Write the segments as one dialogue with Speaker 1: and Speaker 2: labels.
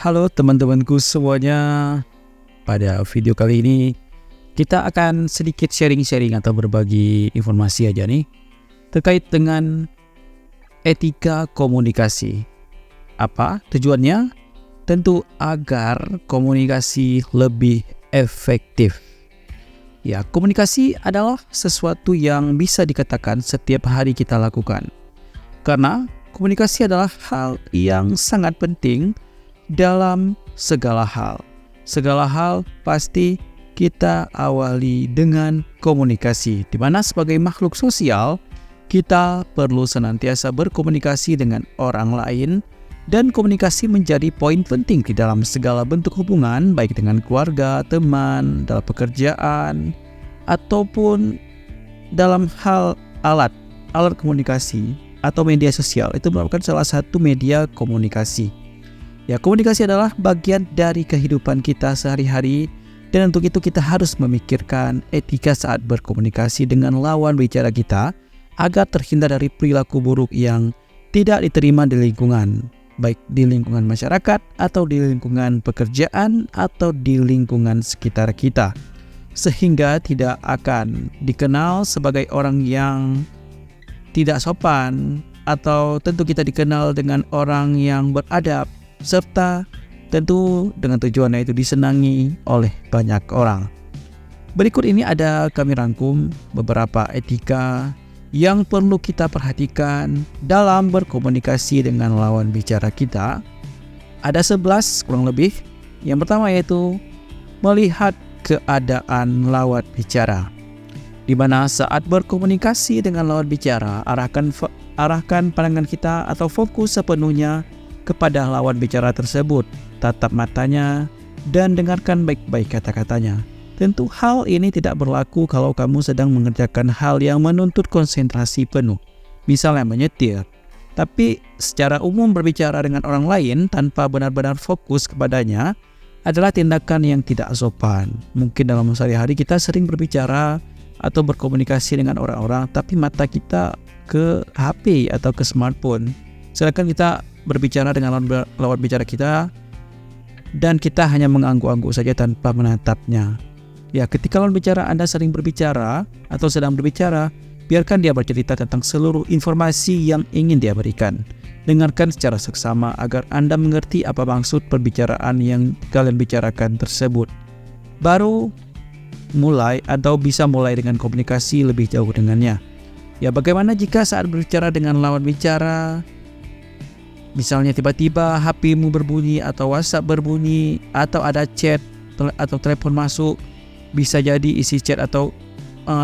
Speaker 1: Halo teman-temanku semuanya. Pada video kali ini kita akan sedikit sharing-sharing atau berbagi informasi aja nih terkait dengan etika komunikasi. Apa tujuannya? Tentu agar komunikasi lebih efektif. Ya, komunikasi adalah sesuatu yang bisa dikatakan setiap hari kita lakukan. Karena komunikasi adalah hal yang sangat penting dalam segala hal. Segala hal pasti kita awali dengan komunikasi, di mana sebagai makhluk sosial kita perlu senantiasa berkomunikasi dengan orang lain, dan komunikasi menjadi poin penting di dalam segala bentuk hubungan, baik dengan keluarga, teman, dalam pekerjaan, ataupun dalam hal alat komunikasi atau media sosial. Itu merupakan salah satu media komunikasi. Ya, komunikasi adalah bagian dari kehidupan kita sehari-hari, dan untuk itu kita harus memikirkan etika saat berkomunikasi dengan lawan bicara kita agar terhindar dari perilaku buruk yang tidak diterima di lingkungan, baik di lingkungan masyarakat atau di lingkungan pekerjaan atau di lingkungan sekitar kita, sehingga tidak akan dikenal sebagai orang yang tidak sopan, atau tentu kita dikenal dengan orang yang beradab, serta tentu dengan tujuannya itu disenangi oleh banyak orang. Berikut ini ada kami rangkum beberapa etika yang perlu kita perhatikan dalam berkomunikasi dengan lawan bicara kita. Ada 11 kurang lebih. Yang pertama yaitu melihat keadaan lawan bicara, di mana saat berkomunikasi dengan lawan bicara, arahkan pandangan kita atau fokus sepenuhnya kepada lawan bicara tersebut, tatap matanya dan dengarkan baik-baik kata-katanya. Tentu hal ini tidak berlaku kalau kamu sedang mengerjakan hal yang menuntut konsentrasi penuh, misalnya menyetir. Tapi secara umum berbicara dengan orang lain tanpa benar-benar fokus kepadanya adalah tindakan yang tidak sopan. Mungkin dalam sehari-hari kita sering berbicara atau berkomunikasi dengan orang-orang, tapi mata kita ke HP atau ke smartphone, sedangkan kita berbicara dengan lawan bicara kita dan kita hanya mengangguk-angguk saja tanpa menatapnya. Ya, ketika lawan bicara Anda sering berbicara atau sedang berbicara, biarkan dia bercerita tentang seluruh informasi yang ingin dia berikan. Dengarkan secara seksama agar Anda mengerti apa maksud perbicaraan yang kalian bicarakan tersebut. Baru mulai atau bisa mulai dengan komunikasi lebih jauh dengannya. Ya, bagaimana jika saat berbicara dengan lawan bicara, misalnya tiba-tiba HP-mu berbunyi atau WhatsApp berbunyi atau ada chat atau telepon masuk, bisa jadi isi chat atau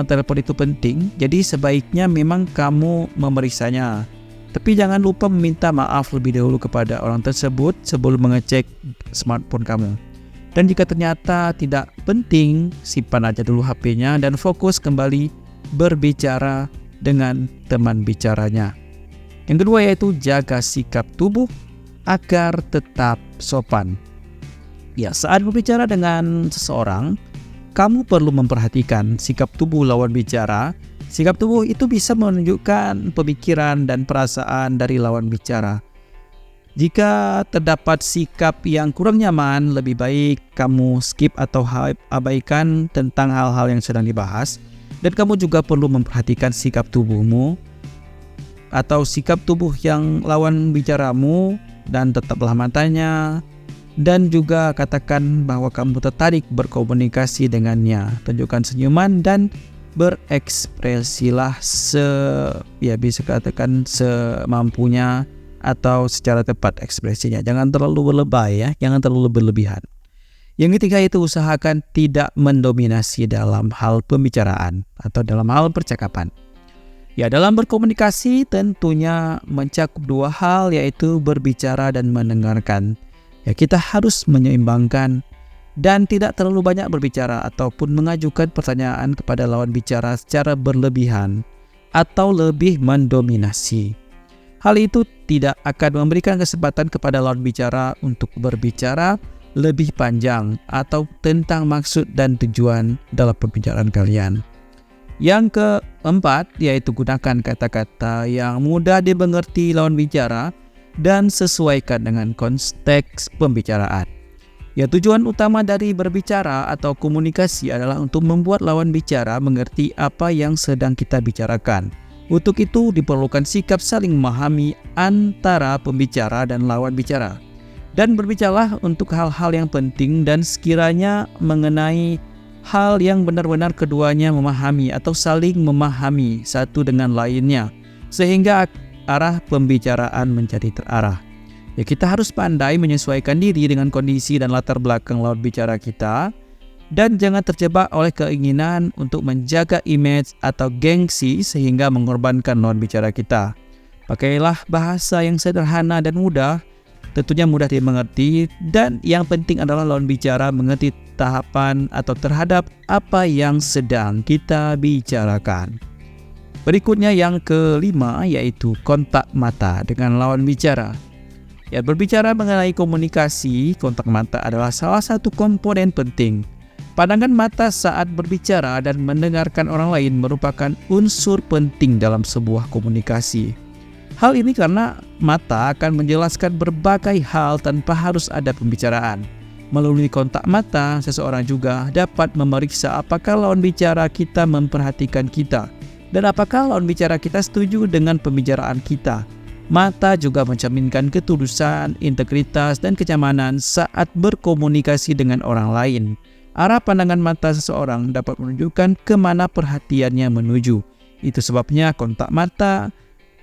Speaker 1: telepon itu penting. Jadi sebaiknya memang kamu memeriksanya. Tapi jangan lupa meminta maaf lebih dahulu kepada orang tersebut sebelum mengecek smartphone kamu. Dan jika ternyata tidak penting, simpan aja dulu HP-nya dan fokus kembali berbicara dengan teman bicaranya. Yang kedua yaitu jaga sikap tubuh agar tetap sopan. Ya, saat berbicara dengan seseorang, kamu perlu memperhatikan sikap tubuh lawan bicara. Sikap tubuh itu bisa menunjukkan pemikiran dan perasaan dari lawan bicara. Jika terdapat sikap yang kurang nyaman, lebih baik kamu skip atau abaikan tentang hal-hal yang sedang dibahas. Dan kamu juga perlu memperhatikan sikap tubuhmu atau sikap tubuh yang lawan bicaramu, dan tetaplah matanya, dan juga katakan bahwa kamu tertarik berkomunikasi dengannya. Tunjukkan senyuman dan berekspresilah bisa katakan semampunya atau secara tepat ekspresinya. Jangan terlalu berlebay ya, jangan terlalu berlebihan. Yang ketiga itu usahakan tidak mendominasi dalam hal pembicaraan atau dalam hal percakapan. Ya, dalam berkomunikasi tentunya mencakup dua hal, yaitu berbicara dan mendengarkan. Ya, kita harus menyeimbangkan dan tidak terlalu banyak berbicara ataupun mengajukan pertanyaan kepada lawan bicara secara berlebihan atau lebih mendominasi. Hal itu tidak akan memberikan kesempatan kepada lawan bicara untuk berbicara lebih panjang atau tentang maksud dan tujuan dalam pembicaraan kalian. Yang keempat yaitu gunakan kata-kata yang mudah dimengerti lawan bicara dan sesuaikan dengan konteks pembicaraan. Ya, tujuan utama dari berbicara atau komunikasi adalah untuk membuat lawan bicara mengerti apa yang sedang kita bicarakan. Untuk itu diperlukan sikap saling memahami antara pembicara dan lawan bicara. Dan berbicaralah untuk hal-hal yang penting dan sekiranya mengenai hal yang benar-benar keduanya memahami atau saling memahami satu dengan lainnya, sehingga arah pembicaraan menjadi terarah. Ya, kita harus pandai menyesuaikan diri dengan kondisi dan latar belakang lawan bicara kita, dan jangan terjebak oleh keinginan untuk menjaga image atau gengsi sehingga mengorbankan lawan bicara kita. Pakailah bahasa yang sederhana dan mudah, tentunya mudah dimengerti, dan yang penting adalah lawan bicara mengerti tahapan atau terhadap apa yang sedang kita bicarakan. Berikutnya yang kelima, yaitu kontak mata dengan lawan bicara. Ya, berbicara mengenai komunikasi, kontak mata adalah salah satu komponen penting. Pandangan mata saat berbicara dan mendengarkan orang lain merupakan unsur penting dalam sebuah komunikasi. Hal ini karena mata akan menjelaskan berbagai hal tanpa harus ada pembicaraan. Melalui kontak mata, seseorang juga dapat memeriksa apakah lawan bicara kita memperhatikan kita dan apakah lawan bicara kita setuju dengan pembicaraan kita. Mata juga mencerminkan ketulusan, integritas, dan kenyamanan saat berkomunikasi dengan orang lain. Arah pandangan mata seseorang dapat menunjukkan kemana perhatiannya menuju. Itu sebabnya kontak mata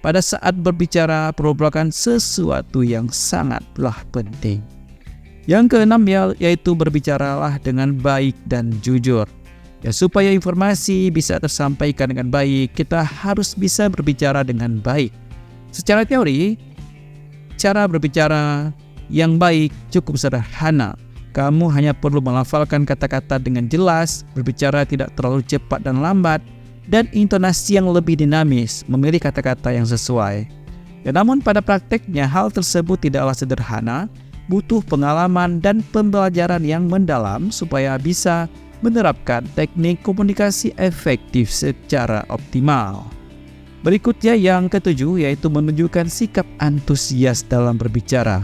Speaker 1: pada saat berbicara merupakan sesuatu yang sangatlah penting. Yang keenam yaitu berbicaralah dengan baik dan jujur. Ya, supaya informasi bisa tersampaikan dengan baik, kita harus bisa berbicara dengan baik. Secara teori, cara berbicara yang baik cukup sederhana. Kamu hanya perlu melafalkan kata-kata dengan jelas, berbicara tidak terlalu cepat dan lambat, dan intonasi yang lebih dinamis, memilih kata-kata yang sesuai. Ya, namun pada prakteknya hal tersebut tidaklah sederhana, butuh pengalaman dan pembelajaran yang mendalam supaya bisa menerapkan teknik komunikasi efektif secara optimal. Berikutnya yang ketujuh, yaitu menunjukkan sikap antusias dalam berbicara.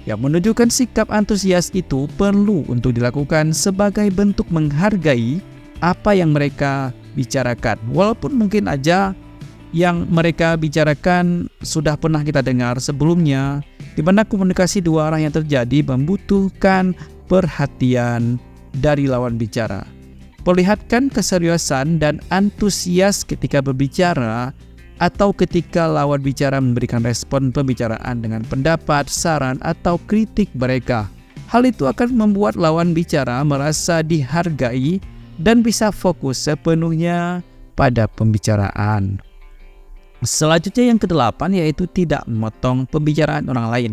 Speaker 1: Ya, menunjukkan sikap antusias itu perlu untuk dilakukan sebagai bentuk menghargai apa yang mereka bicarakan. Walaupun mungkin aja yang mereka bicarakan sudah pernah kita dengar sebelumnya, di mana komunikasi dua arah yang terjadi membutuhkan perhatian dari lawan bicara. Perlihatkan keseriusan dan antusias ketika berbicara atau ketika lawan bicara memberikan respon pembicaraan dengan pendapat, saran, atau kritik mereka. Hal itu akan membuat lawan bicara merasa dihargai dan bisa fokus sepenuhnya pada pembicaraan. Selanjutnya yang kedelapan, yaitu tidak memotong pembicaraan orang lain.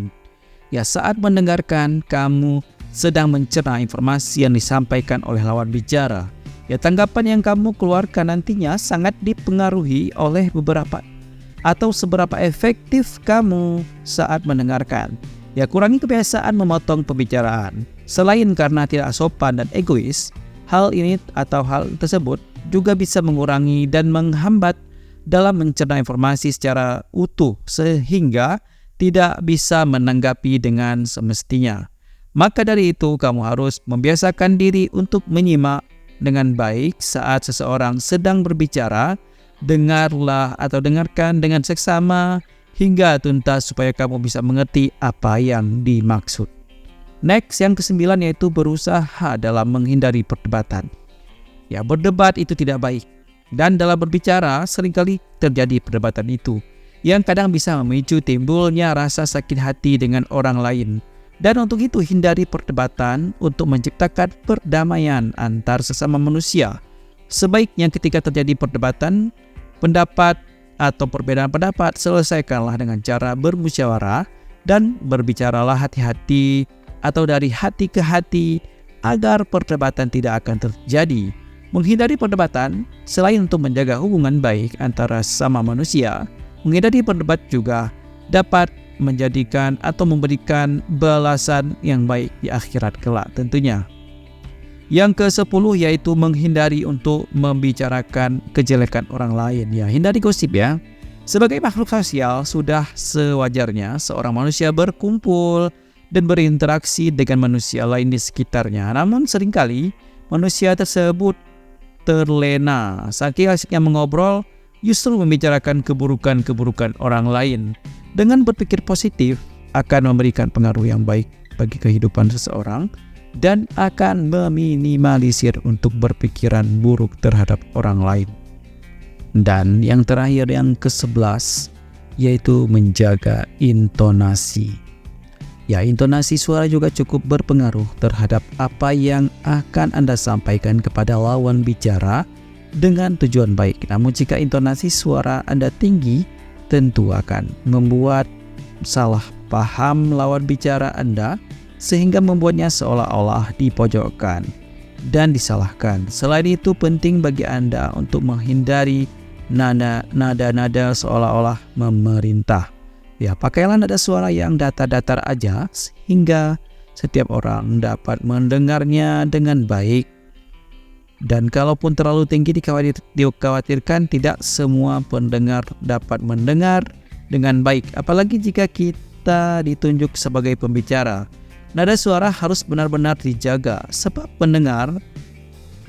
Speaker 1: Ya, saat mendengarkan, kamu sedang mencerna informasi yang disampaikan oleh lawan bicara. Ya, tanggapan yang kamu keluarkan nantinya sangat dipengaruhi oleh seberapa efektif kamu saat mendengarkan. Ya, kurangi kebiasaan memotong pembicaraan. Selain karena tidak sopan dan egois, hal tersebut juga bisa mengurangi dan menghambat dalam mencerna informasi secara utuh sehingga tidak bisa menanggapi dengan semestinya. Maka dari itu, kamu harus membiasakan diri untuk menyimak dengan baik saat seseorang sedang berbicara. Dengarkan dengan seksama hingga tuntas supaya kamu bisa mengerti apa yang dimaksud. Next, yang kesembilan, yaitu berusaha dalam menghindari perdebatan. Ya, berdebat itu tidak baik. Dan dalam berbicara seringkali terjadi perdebatan itu, yang kadang bisa memicu timbulnya rasa sakit hati dengan orang lain. Dan untuk itu hindari perdebatan untuk menciptakan perdamaian antar sesama manusia. Sebaiknya ketika terjadi perdebatan, pendapat atau perbedaan pendapat, selesaikanlah dengan cara bermusyawarah dan berbicaralah hati-hati atau dari hati ke hati agar perdebatan tidak akan terjadi. Menghindari perdebatan selain untuk menjaga hubungan baik antara sesama manusia, menghindari berdebat juga dapat menjadikan atau memberikan balasan yang baik di akhirat kelak tentunya. Yang ke-10, yaitu menghindari untuk membicarakan kejelekan orang lain. Ya, hindari gosip ya. Sebagai makhluk sosial, sudah sewajarnya seorang manusia berkumpul dan berinteraksi dengan manusia lain di sekitarnya. Namun seringkali manusia tersebut terlena saking asyiknya mengobrol, justru membicarakan keburukan-keburukan orang lain. Dengan berpikir positif akan memberikan pengaruh yang baik bagi kehidupan seseorang dan akan meminimalisir untuk berpikiran buruk terhadap orang lain. Dan yang terakhir, yang ke-11, yaitu menjaga intonasi. Ya, intonasi suara juga cukup berpengaruh terhadap apa yang akan Anda sampaikan kepada lawan bicara dengan tujuan baik. Namun jika intonasi suara Anda tinggi, tentu akan membuat salah paham lawan bicara Anda sehingga membuatnya seolah-olah dipojokkan dan disalahkan. Selain itu, penting bagi Anda untuk menghindari nada-nada seolah-olah memerintah. Ya, pakailah nada suara yang datar-datar aja sehingga setiap orang dapat mendengarnya dengan baik. Dan kalaupun terlalu tinggi, dikhawatirkan tidak semua pendengar dapat mendengar dengan baik, apalagi jika kita ditunjuk sebagai pembicara. Nada suara harus benar-benar dijaga, sebab pendengar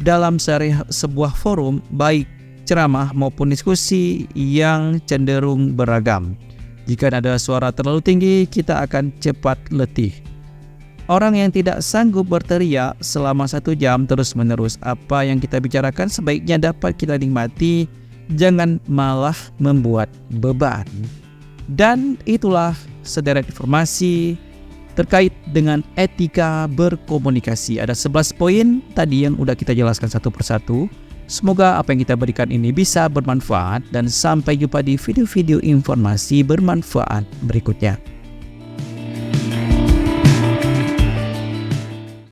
Speaker 1: dalam sebuah forum, baik ceramah maupun diskusi, yang cenderung beragam. Jika nada suara terlalu tinggi, kita akan cepat letih. Orang yang tidak sanggup berteriak selama 1 jam terus-menerus, apa yang kita bicarakan sebaiknya dapat kita nikmati, jangan malah membuat beban. Dan itulah sederet informasi terkait dengan etika berkomunikasi. Ada 11 poin tadi yang udah kita jelaskan satu persatu. Semoga apa yang kita berikan ini bisa bermanfaat, dan sampai jumpa di video-video informasi bermanfaat berikutnya.